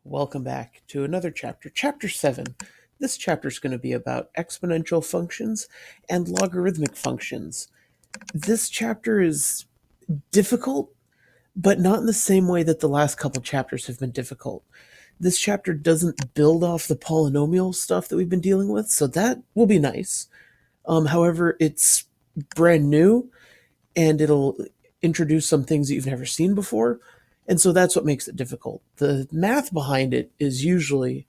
Welcome back to another chapter, Chapter 7. This chapter is going to be about exponential functions and logarithmic functions. This chapter is difficult, but not in the same way that the last couple chapters have been difficult. This chapter doesn't build off the polynomial stuff that we've been dealing with, so that will be nice. However, it's brand new, and it'll introduce some things that you've never seen before, and so that's what makes it difficult. The math behind it is usually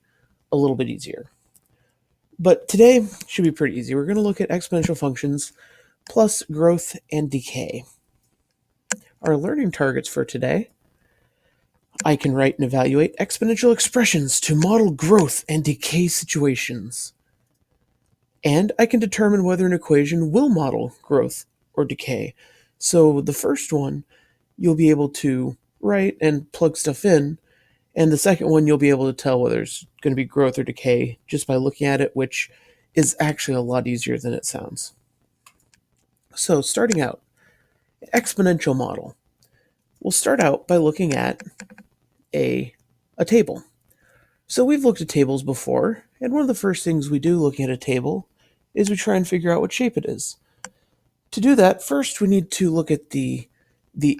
a little bit easier. But today should be pretty easy. We're going to look at exponential functions plus growth and decay. Our learning targets for today: I can write and evaluate exponential expressions to model growth and decay situations. And I can determine whether an equation will model growth or decay. So the first one, you'll be able to write and plug stuff in, and the second one, you'll be able to tell whether it's going to be growth or decay just by looking at it, which is actually a lot easier than it sounds. So starting out, exponential model. We'll start out by looking at a table. So we've looked at tables before, and one of the first things we do looking at a table is we try and figure out what shape it is. To do that, first we need to look at the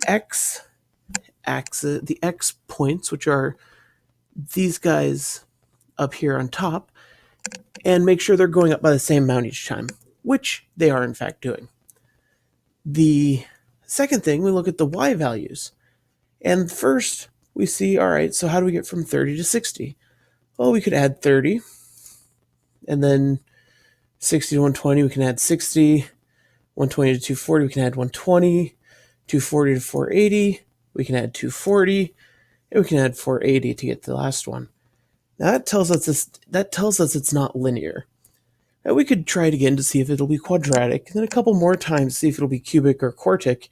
x axis, the x points, which are these guys up here on top, and make sure they're going up by the same amount each time, which they are in fact doing. The second thing, we look at the y values. And first we see, all right, so how do we get from 30 to 60? Well, we could add 30, and then 60 to 120, we can add 60, 120 to 240, we can add 120, 240 to 480, we can add 240, and we can add 480 to get to the last one. Now that tells us it's not linear. Now we could try it again to see if it'll be quadratic, and then a couple more times to see if it'll be cubic or quartic.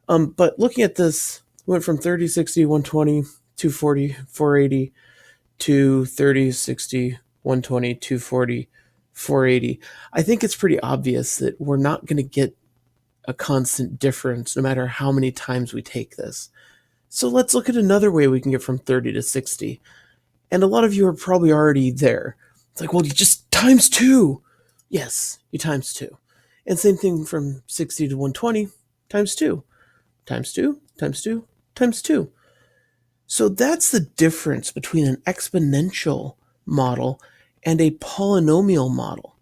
But looking at this, we went from 30, 60, 120, 240, 480 to 30, 60, 120, 240, 480. I think it's pretty obvious that we're not going to get a constant difference no matter how many times we take this. So let's look at another way we can get from 30 to 60. And a lot of you are probably already there. It's like, well, you just times 2. Yes, you times 2. And same thing from 60 to 120, times 2. Times 2, times 2, times 2. So that's the difference between an exponential model and a polynomial model.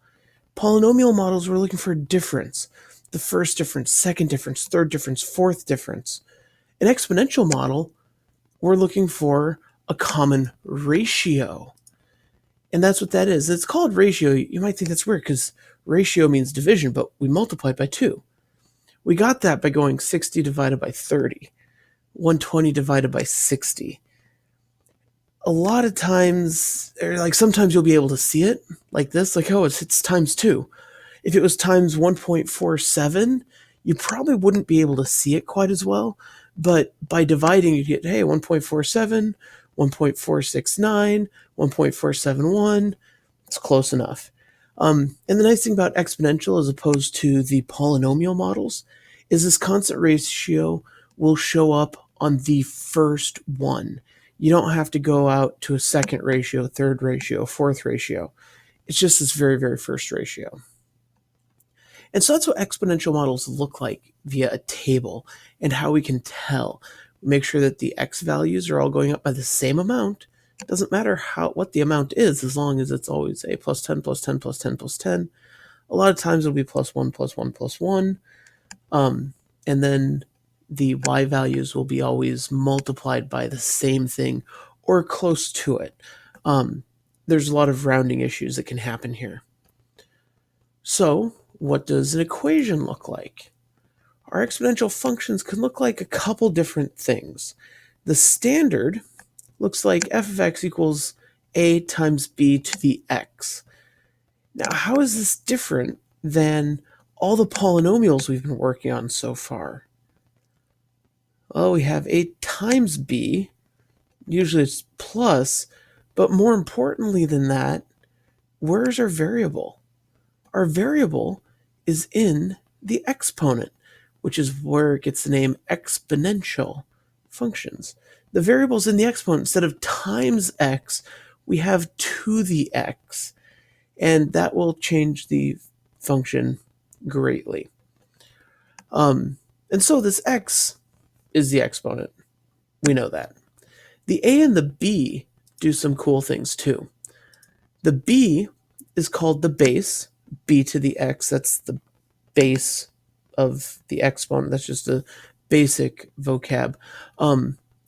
Polynomial models, we're looking for a difference. The first difference, second difference, third difference, fourth difference. An exponential model, we're looking for a common ratio. And that's what that is. It's called ratio. You might think that's weird because ratio means division, but we multiplied by 2. We got that by going 60 divided by 30, 120 divided by 60. A lot of times, or like sometimes you'll be able to see it like this, like, oh, it's times 2. If it was times 1.47, you probably wouldn't be able to see it quite as well. But by dividing, you get, hey, 1.47, 1.469, 1.471. It's close enough. And the nice thing about exponential as opposed to the polynomial models is this constant ratio will show up on the first one. You don't have to go out to a second ratio, third ratio, fourth ratio. It's just this very, very first ratio. And so that's what exponential models look like via a table and how we can tell. Make sure that the x values are all going up by the same amount. It doesn't matter what the amount is as long as it's always a plus 10, plus 10, plus 10, plus 10. A lot of times it'll be plus 1, plus 1, plus 1. And then the y values will be always multiplied by the same thing or close to it. There's a lot of rounding issues that can happen here. So what does an equation look like? Our exponential functions can look like a couple different things. The standard looks like f of x equals a times b to the x. Now, how is this different than all the polynomials we've been working on so far? Well, we have a times b, usually it's plus, but more importantly than that, where's our variable? Our variable is in the exponent, which is where it gets the name exponential functions. the variables in the exponent, instead of times x, we have to the x, and that will change the function greatly. And so this x is the exponent. We know that. The a and the b do some cool things too. The b is called the base, b to the x, that's the base of the exponent. That's just a basic vocab.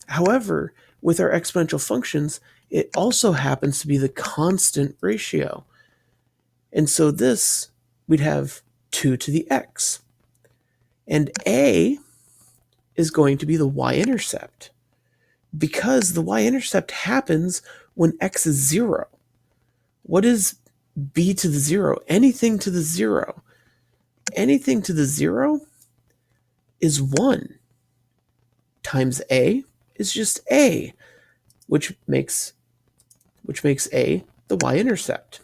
However, with our exponential functions, it also happens to be the constant ratio. And so this, we'd have 2 to the x. And a is going to be the y-intercept, because the y-intercept happens when x is 0. What is b to the 0? Anything to the 0. Anything to the 0 is 1. Times a is just a, which makes a the y-intercept.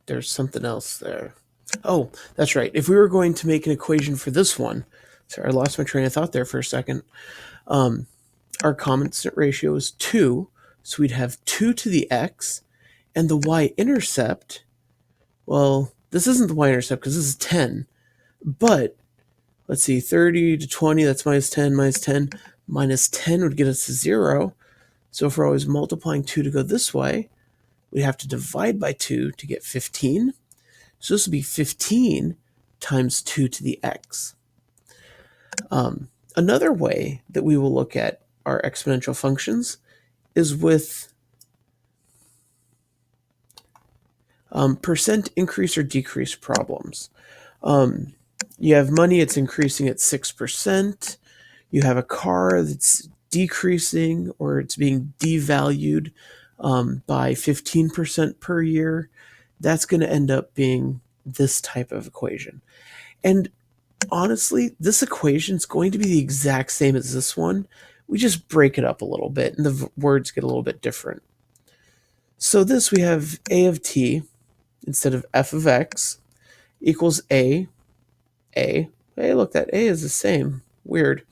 There's something else there. Oh, that's right. If we were going to make an equation for this one, sorry, I lost my train of thought there for a second. Our constant ratio is 2, so we'd have 2 to the x, and the y-intercept, well, this isn't the y-intercept because this is 10, but let's see, 30 to 20, that's minus 10, minus 10. Minus 10 would get us to 0. So if we're always multiplying 2 to go this way, we have to divide by 2 to get 15. So this would be 15 times 2 to the x. Another way that we will look at our exponential functions is with percent increase or decrease problems. You have money, it's increasing at 6%. You have a car that's decreasing or it's being devalued by 15% per year. That's going to end up being this type of equation. And honestly, this equation is going to be the exact same as this one. We just break it up a little bit and the words get a little bit different. So this, we have a of t instead of f of x equals a. Hey, look, that a is the same. Weird.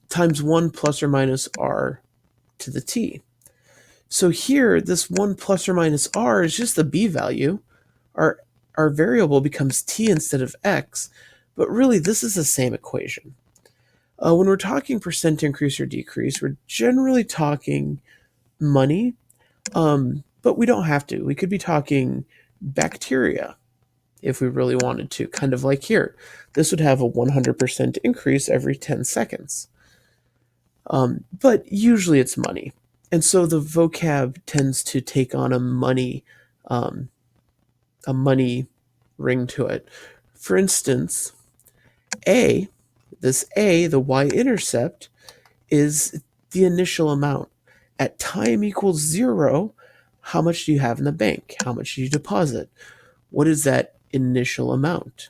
Times 1 plus or minus r to the t. So here, this 1 plus or minus r is just the b value. Our variable becomes t instead of x, but really this is the same equation. When we're talking percent increase or decrease, we're generally talking money, but we don't have to. We could be talking bacteria if we really wanted to, kind of like here. This would have a 100% increase every 10 seconds. But usually it's money. And so the vocab tends to take on a money ring to it. For instance, this a, the y-intercept, is the initial amount. At time equals 0, how much do you have in the bank? How much do you deposit? What is that initial amount?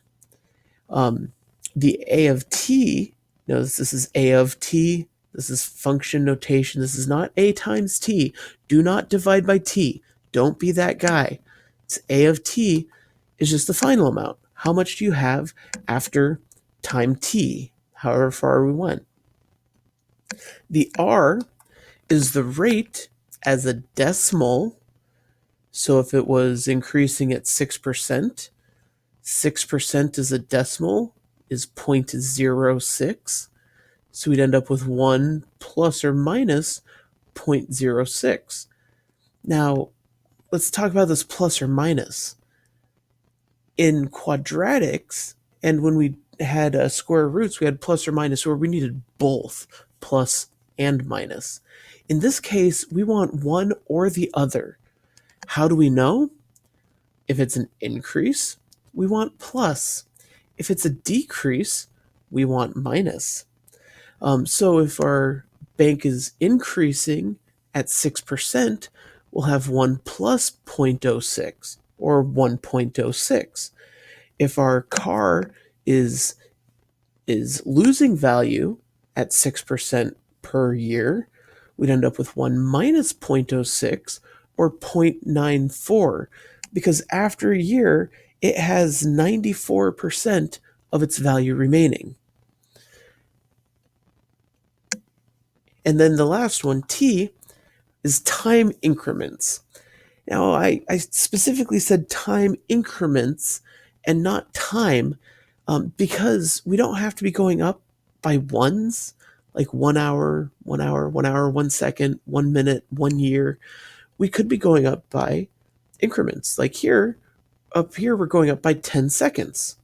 The a of t, notice this is a of t, this is function notation, this is not a times t. Do not divide by t. Don't be that guy. It's a of t is just the final amount. How much do you have after time t, however far we went? The r is the rate as a decimal. So if it was increasing at 6%, 6% as a decimal is 0.06. So we'd end up with 1 plus or minus 0.06. Now, let's talk about this plus or minus. In quadratics, and when we had square roots, we had plus or minus, or we needed both, plus and minus. In this case, we want one or the other. How do we know? If it's an increase, we want plus. If it's a decrease, we want minus. So if our bank is increasing at 6%, we'll have 1 plus 0.06 or 1.06. If our car is losing value at 6% per year, we'd end up with 1 minus 0.06 or 0.94. because after a year, it has 94% of its value remaining. And then the last one, t, is time increments. Now, I specifically said time increments and not time because we don't have to be going up by ones, like 1 hour, 1 hour, 1 hour, 1 second, 1 minute, 1 year. We could be going up by increments. Like up here, we're going up by 10 seconds.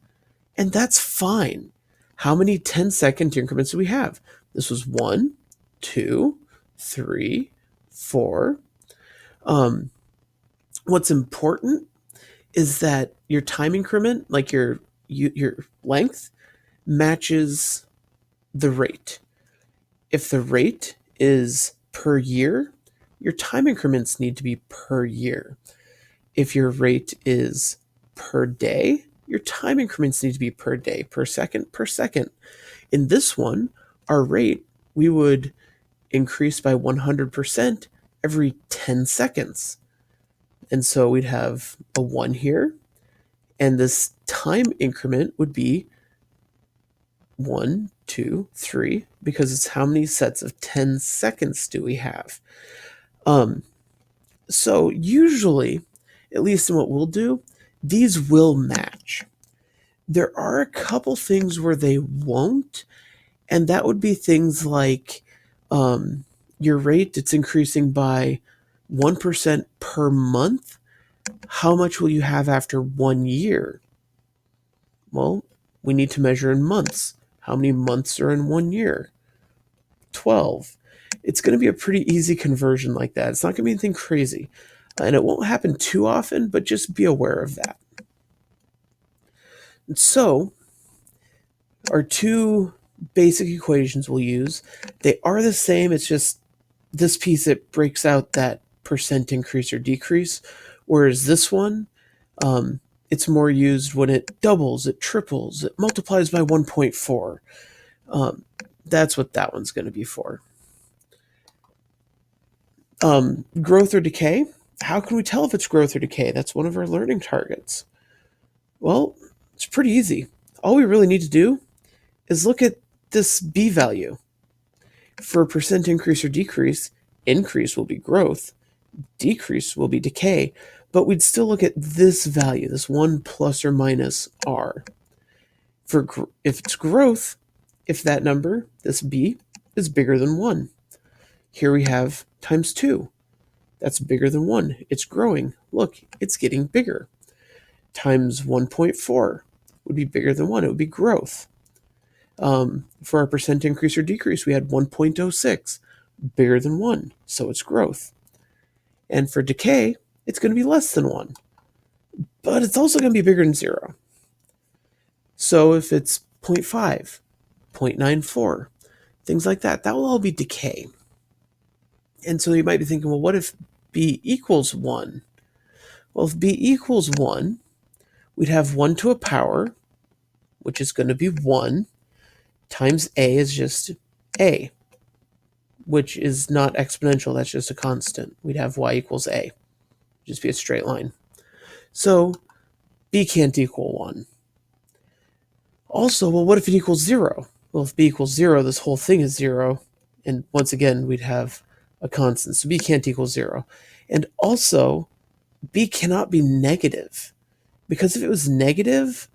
And that's fine. How many 10-second increments do we have? This was 1, 2, 3, 4. What's important is that your time increment, like your length, matches the rate. If the rate is per year, your time increments need to be per year. If your rate is per day, your time increments need to be per day, per second, per second. In this one, our rate, we would increase by 100% every 10 seconds. And so we'd have a 1 here, and this time increment would be 1, 2, 3, because it's how many sets of 10 seconds do we have. So usually, at least in what we'll do, these will match. There are a couple things where they won't, and that would be things like your rate, it's increasing by 1% per month. How much will you have after 1 year? Well, we need to measure in months. How many months are in 1 year? 12. It's going to be a pretty easy conversion like that. It's not going to be anything crazy. And it won't happen too often, but just be aware of that. And so, our two basic equations we'll use, they are the same. It's just this piece, it breaks out that percent increase or decrease, whereas this one, it's more used when it doubles, it triples, it multiplies by 1.4. That's what that one's going to be for. Growth or decay. How can we tell if it's growth or decay? That's one of our learning targets. Well, it's pretty easy. All we really need to do is look at this b value. For percent increase or decrease, increase will be growth, decrease will be decay, but we'd still look at this value, this 1 plus or minus r. If it's growth, if that number, this b, is bigger than 1. Here we have times 2. That's bigger than 1. It's growing. Look, it's getting bigger. Times 1.4 would be bigger than 1. It would be growth. For our percent increase or decrease, we had 1.06, bigger than 1, so it's growth. And for decay, it's going to be less than 1, but it's also going to be bigger than 0. So if it's 0.5, 0.94, things like that, that will all be decay. And so you might be thinking, well, what if b equals 1? Well, if b equals 1, we'd have 1 to a power, which is going to be 1, times a is just a, which is not exponential, that's just a constant. We'd have y equals a, just be a straight line. So b can't equal 1. Also, well, what if it equals 0? Well, if b equals 0, this whole thing is 0, and once again, we'd have a constant, so b can't equal 0. And also, b cannot be negative, because if it was negative,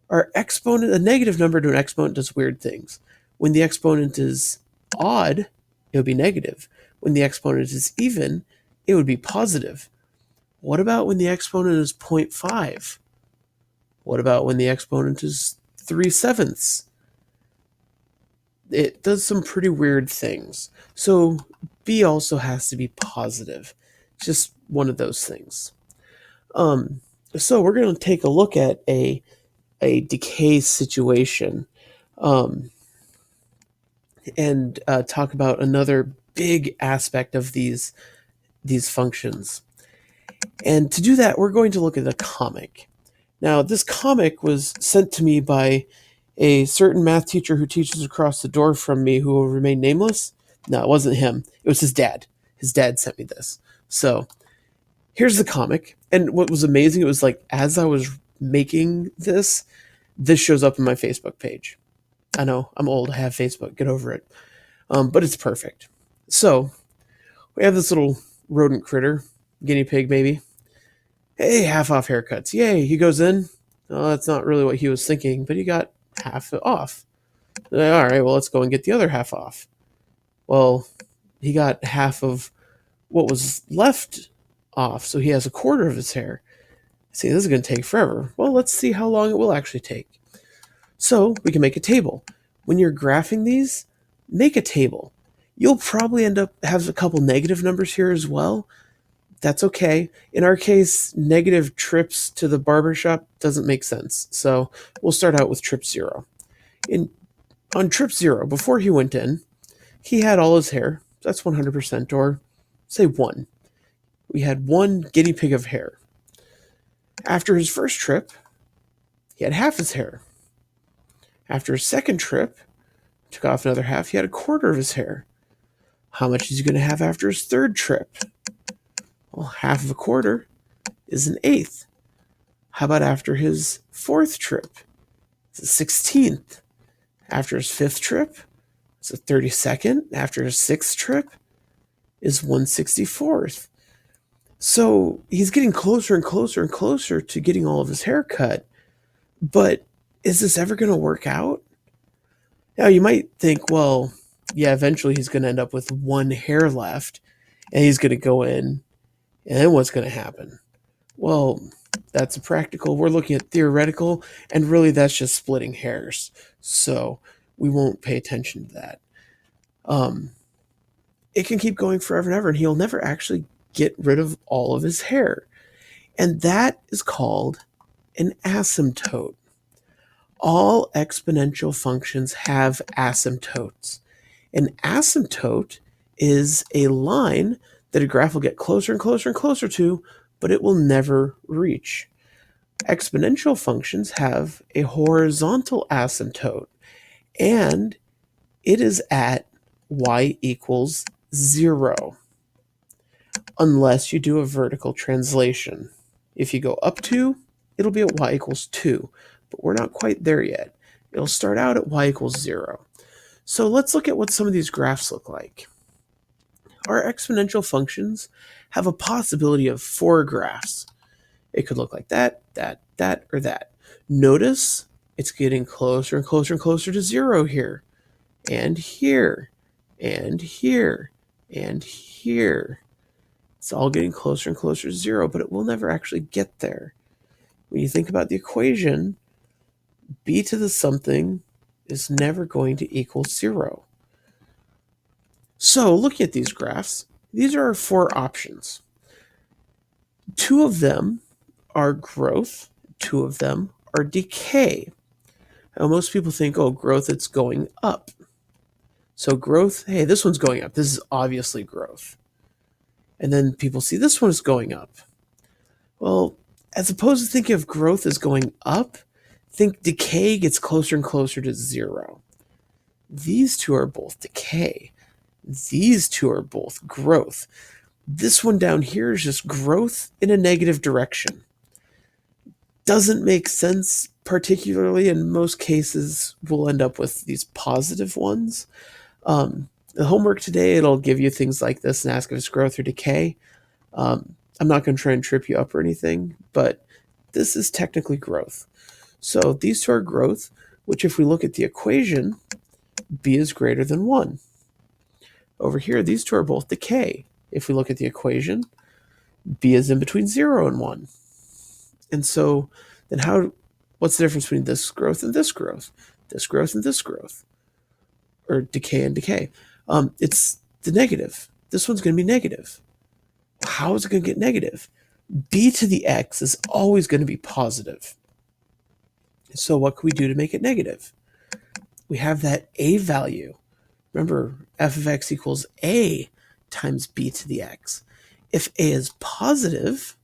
our exponent, a negative number to an exponent does weird things. When the exponent is odd, it would be negative. When the exponent is even, it would be positive. What about when the exponent is 0.5? What about when the exponent is 3/7? It does some pretty weird things. So b also has to be positive. Just one of those things. So we're going to take a look at a decay situation and talk about another big aspect of these functions. And to do that, we're going to look at a comic. Now, this comic was sent to me by a certain math teacher who teaches across the door from me, who will remain nameless. No, it wasn't him. It was his dad. His dad sent me this. So here's the comic. And what was amazing, it was like as I was making this shows up in my Facebook page. I know I'm old, I have Facebook, get over it. But it's perfect. So we have this little rodent critter, guinea pig maybe. Hey, half off haircuts. Yay, he goes in. Oh, that's not really what he was thinking, but he got half off. All right, well, let's go and get the other half off. Well, he got half of what was left off, so he has a quarter of his hair. See, this is going to take forever. Well, let's see how long it will actually take. So we can make a table. When you're graphing these, make a table. You'll probably end up have a couple negative numbers here as well. That's okay. In our case, negative trips to the barbershop doesn't make sense. So we'll start out with trip 0. On trip 0, before he went in, he had all his hair. That's 100%, or say 1. We had 1 guinea pig of hair. After his first trip, he had half his hair. After his second trip, took off another half, he had a quarter of his hair. How much is he going to have after his third trip? Well, half of a quarter is an eighth. How about after his fourth trip? It's a 16th. After his fifth trip, it's a 32nd. After his sixth trip is 1/64th. So he's getting closer and closer and closer to getting all of his hair cut. But is this ever going to work out? Now, you might think, well, yeah, eventually he's going to end up with 1 hair left, and he's going to go in, and then what's going to happen? Well, that's practical. We're looking at theoretical, and really that's just splitting hairs. So we won't pay attention to that. It can keep going forever and ever, and he'll never actually get rid of all of his hair. And that is called an asymptote. All exponential functions have asymptotes. An asymptote is a line that a graph will get closer and closer and closer to, but it will never reach. Exponential functions have a horizontal asymptote, and it is at y equals 0, unless you do a vertical translation. If you go up 2, it'll be at y equals 2, but we're not quite there yet. It'll start out at y equals 0. So let's look at what some of these graphs look like. Our exponential functions have a possibility of 4 graphs. It could look like that, or that. Notice it's getting closer and closer and closer to 0 here, and here, and here, and here. It's all getting closer and closer to 0, but it will never actually get there. When you think about the equation, b to the something is never going to equal 0. So looking at these graphs, these are our 4 options. 2 of them are growth, 2 of them are decay. Now most people think, oh, growth, it's going up. So growth, hey, this one's going up. This is obviously growth. And then people see this one is going up. Well, as opposed to thinking of growth as going up, think decay gets closer and closer to 0. These 2 are both decay. These 2 are both growth. This one down here is just growth in a negative direction. Doesn't make sense, particularly in most cases, we'll end up with these positive ones. The homework today, it'll give you things like this and ask if it's growth or decay. I'm not going to try and trip you up or anything, but this is technically growth. So these 2 are growth, which if we look at the equation, b is greater than 1. Over here, these 2 are both decay. If we look at the equation, b is in between 0 and 1. And so then what's the difference between this growth and this growth? This growth and this growth? Or decay and decay? It's the negative. This one's going to be negative. How is it going to get negative? B to the x is always going to be positive. So what can we do to make it negative? We have that a value. Remember, f of x equals a times b to the x. If a is positive,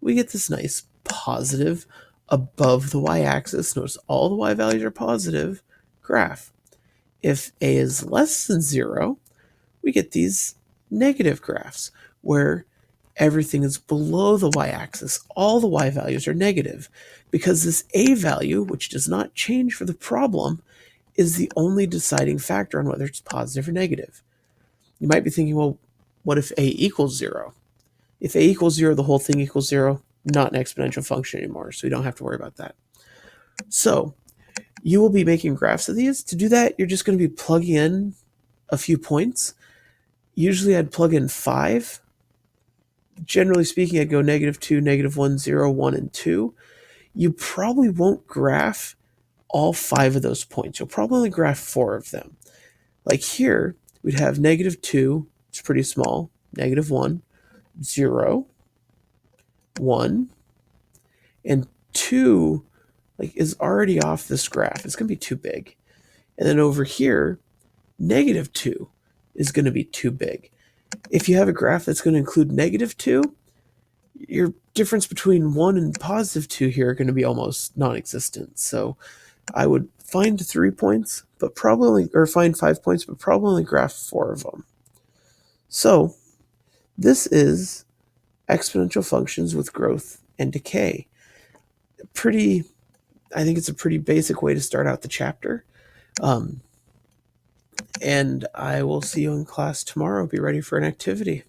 we get this nice positive above the y-axis. Notice all the y values are positive graph. If a is less than 0, we get these negative graphs where everything is below the y-axis. All the y values are negative because this a value, which does not change for the problem, is the only deciding factor on whether it's positive or negative. You might be thinking, well, what if a equals 0? If a equals 0, the whole thing equals 0, not an exponential function anymore, so we don't have to worry about that. So you will be making graphs of these. To do that, you're just going to be plugging in a few points. Usually I'd plug in 5. Generally speaking, I'd go -2, -1, 0, 1, and 2. You probably won't graph all 5 of those points. You'll probably only graph 4 of them. Like here, we'd have -2, it's pretty small, -1, 0, 1, and 2 is already off this graph. It's going to be too big. And then over here, -2 is going to be too big. If you have a graph that's going to include -2, your difference between 1 and +2 here are going to be almost non-existent. So I would find 3 points, but probably, or find 5 points, but probably only graph 4 of them. So this is exponential functions with growth and decay. I think it's a pretty basic way to start out the chapter. And I will see you in class tomorrow. Be ready for an activity.